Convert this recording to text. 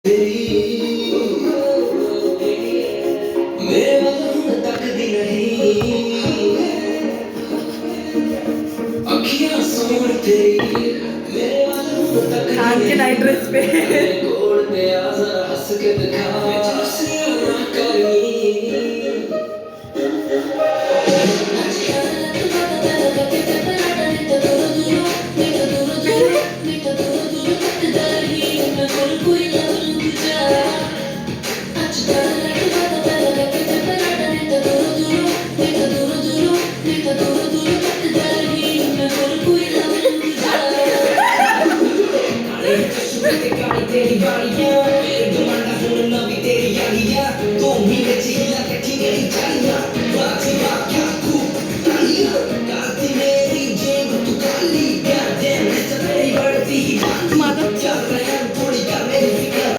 मेरे वालों तकदी नहीं अखियां सोन तेरी मेरे वालों तकदी आज के नाइट ड्रेस पे कोड़ पे आ जरा हंस के दिखा तुझसे ना करनी तेरी बाड़ियां मेरे डिमांडा सुन नवी तेरी यारियां 2 महीने च हिला के